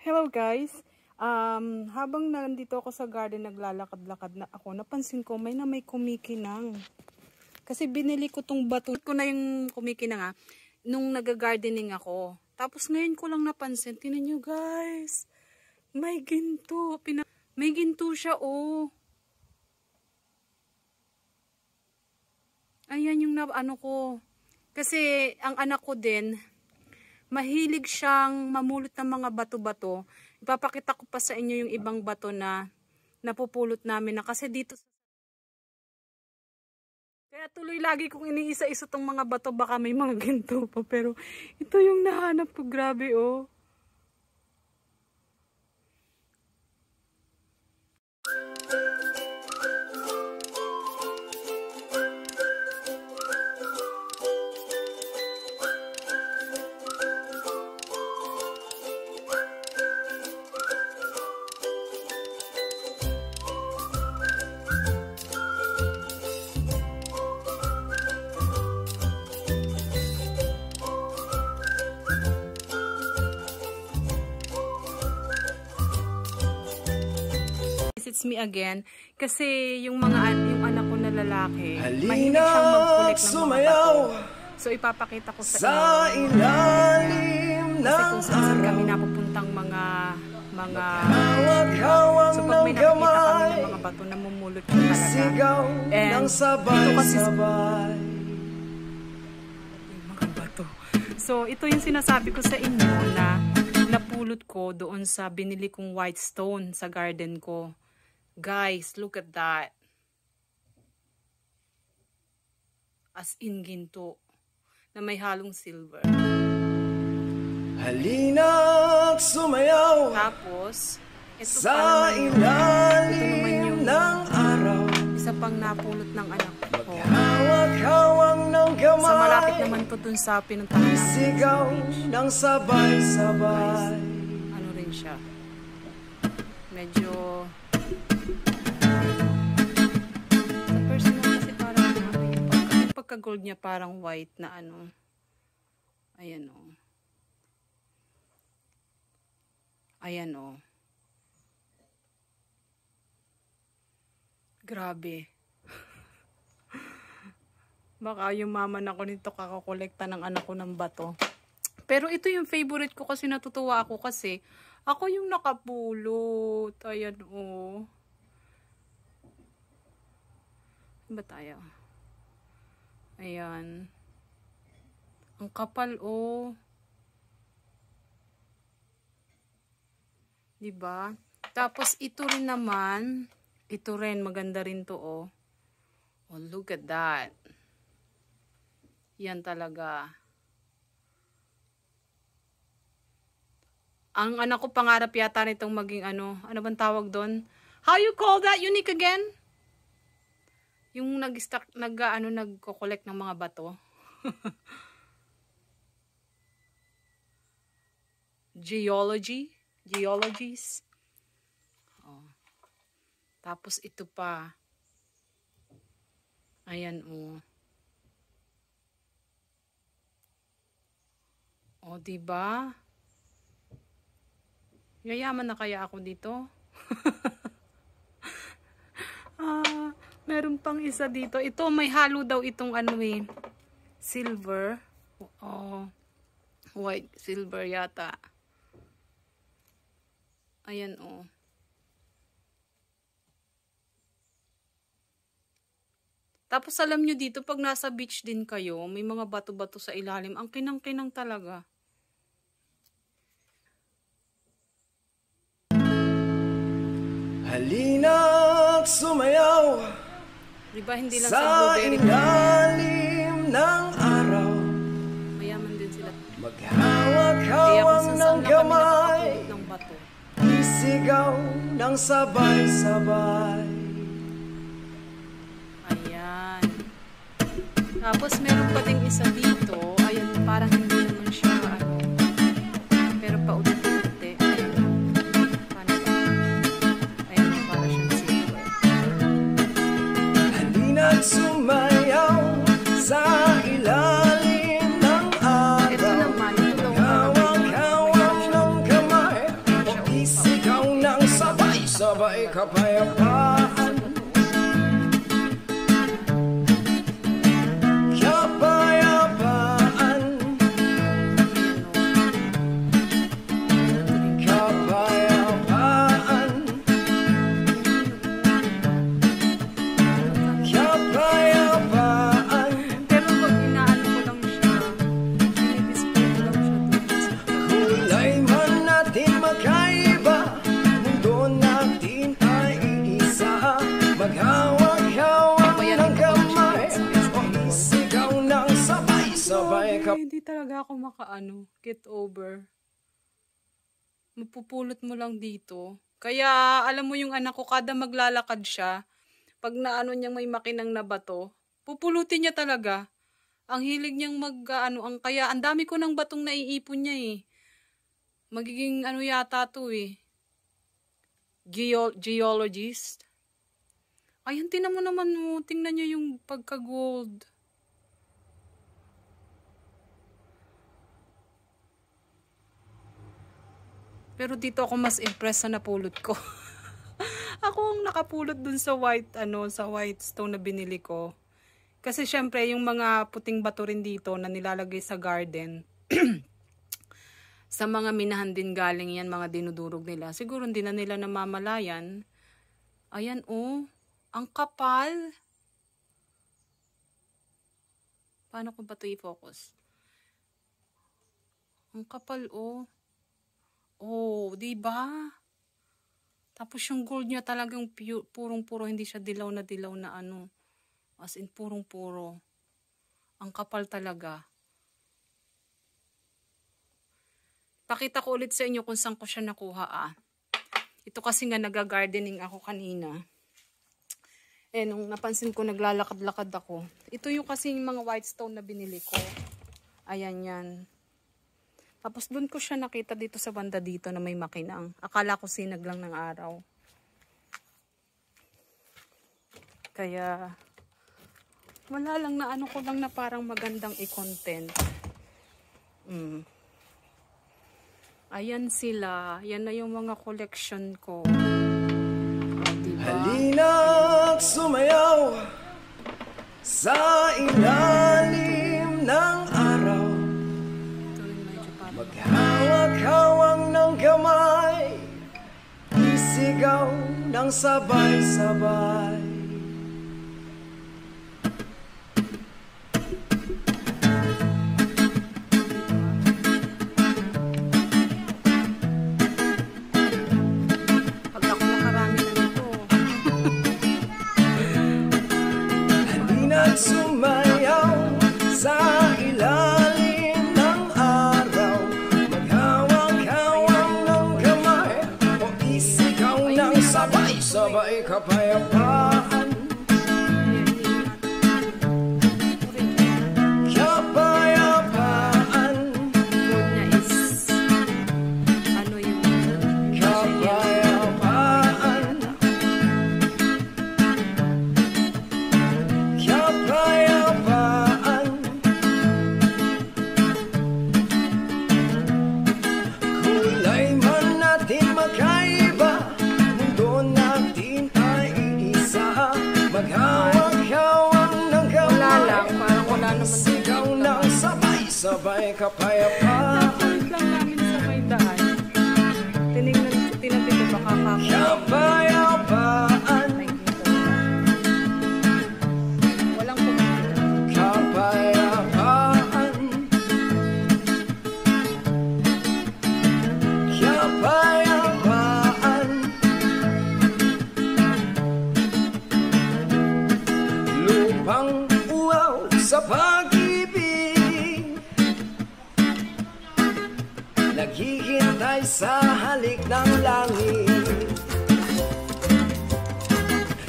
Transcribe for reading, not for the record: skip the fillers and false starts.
Hello guys, habang nandito ako sa garden naglalakad-lakad na ako, napansin ko may kumikinang. Kasi binili ko tong bato ko na yung kumikinang nung nag-gardening ako. Tapos ngayon ko lang napansin, tinan nyo guys, may ginto. May ginto siya oh. Ayan yung ano ko. Kasi ang anak ko din, mahilig siyang mamulot ng mga bato-bato. Ipapakita ko pa sa inyo yung ibang bato na napupulot namin na kasi dito. Kaya tuloy lagi kong iniisa-isa tong mga bato, baka may mga ginto pa. Pero ito yung nahanap ko, grabe oh. It's me again kasi yung anak ko na lalaki mahilig siyang mag-collect ng mga bato. So ipapakita ko sa inyo kasi kung saan kami napupuntang mga so pag may nakikita kami ng mga bato namumulot siya talaga. And ito kasi mga bato. So ito yung sinasabi ko sa inyo na napulot ko doon sa binili kong white stone sa garden ko. Guys, look at that. As in ginto na may halong silver. Halina't sumayaw. Tapos, ito sa ilalim ng araw. Isa pang napulot ng anak ko. Hawak-hawak ng kamay. Sa malapit naman to dun sa pinuntahan namin. Sigaw ng sabay-sabay. Ano rin siya? Medyo pagka-gold niya parang white na ano. Ayan o. Ayan o. Grabe. Baka yumaman ako nito kakakolekta ng anak ko ng bato. Pero ito yung favorite ko kasi natutuwa ako kasi ako yung nakapulot. Ayan o. Ba tayo? Ayan. Ang kapal oh. 'Di ba? Tapos ito rin naman, ito rin maganda rin to oh. Oh, look at that. Yan talaga. Ang anak ko pangarap yata nitong maging ano bang tawag doon? How you call that unique again? Yung nagko-collect ng mga bato. Geologies. Oh. Tapos ito pa. Ayan oh. Oh, diba? Yayaman na kaya ako dito? Meron pang isa dito. Ito may halo daw itong silver. Oh, white silver yata. Ayan oh. Tapos alam nyo dito pag nasa beach din kayo, may mga bato-bato sa ilalim. Ang kinang-kinang talaga. Halina't sumayaw. Diba hindi lang sa ilalim ng araw. Mayaman din sila. Maghawak-hawak ng kamay. Ng bato. Isigaw ng sabay-sabay. Ayan. Tapos meron pa ding isa dito. Ayan, parang hindi naman siya pero paulit-ulit. Sumayaw sa ilalim ng araw. Ito naman, ito daw hawak-hawak ng kamay. kapayapaan. Kapayapaan. Kapayapaan. Kapayapaan. Pero pag inaano ko lang siya, dinidisplay ko lang siya doon. Kulay man natin magkaiba, mundo natin ay iisa. Maghawak-hawak ng kamay, o isigaw ng sabay-sabay Ay, hindi talaga ako makaano, get over. Mapupulot mo lang dito. Kaya alam mo yung anak ko, kada maglalakad siya, pag naano niyang may makinang na bato, pupulutin niya talaga. Ang hilig niyang kaya ang dami ko ng batong naiipon niya eh. Magiging ano yata to eh. Geologist. Ayan, tingnan mo naman mo. Tingnan niyo yung pagka-gold. Pero dito ako mas impressed sa napulot ko. Ako ang nakapulot dun sa white stone na binili ko. Kasi syempre yung mga puting bato rin dito na nilalagay sa garden. Sa mga minahan din galing yan, mga dinudurog nila. Siguro hindi na nila namamalayan. Ayan oh, ang kapal. Paano ko ba ito i-focus? Ang kapal oh. Oh, di ba? Tapos yung gold niya talagang purong-puro, hindi siya dilaw na ano. As in purong-puro. Ang kapal talaga. Pakita ko ulit sa inyo kung saan ko siya nakuha ah. Ito kasi nga nag-gardening ako kanina. Eh, nung napansin ko naglalakad-lakad ako. Ito yung kasi yung mga white stone na binili ko. Ayan yan. Tapos doon ko siya nakita dito sa banda dito na may makinang. Akala ko sinag lang ng araw. Kaya wala lang na ano ko lang na parang magandang i-content. Ayan sila. Yan na yung mga collection ko. Diba? Halina't sumayaw sa ilalim ng araw. Maghawak-hawak ng kamay, isigaw ng sabay-sabay. Pag ako nakarami na nito. Halina't sumayaw sa ilalim ng araw. Maghawak-hawak ng kamay, o isigaw ng sabay-sabay kapayapaan. Kapayapaan. Gold niya is ano yung Kapayapaan. Kapayapaan. Kulay man natin magkaiba, mundo natin ay iisa. Maghawak-hawak ng wala lang. kamay, Parang wala naman sigaw ng sabay-sabay kapayapaan. Nakulit lang namin sa may daan. Tinabi ko baka Kapayapaan. walang pumunta. Kapayapaan. Kapayapaan. Lupang uwaw sa pag-ibig, naghihintay sa halik ng langit.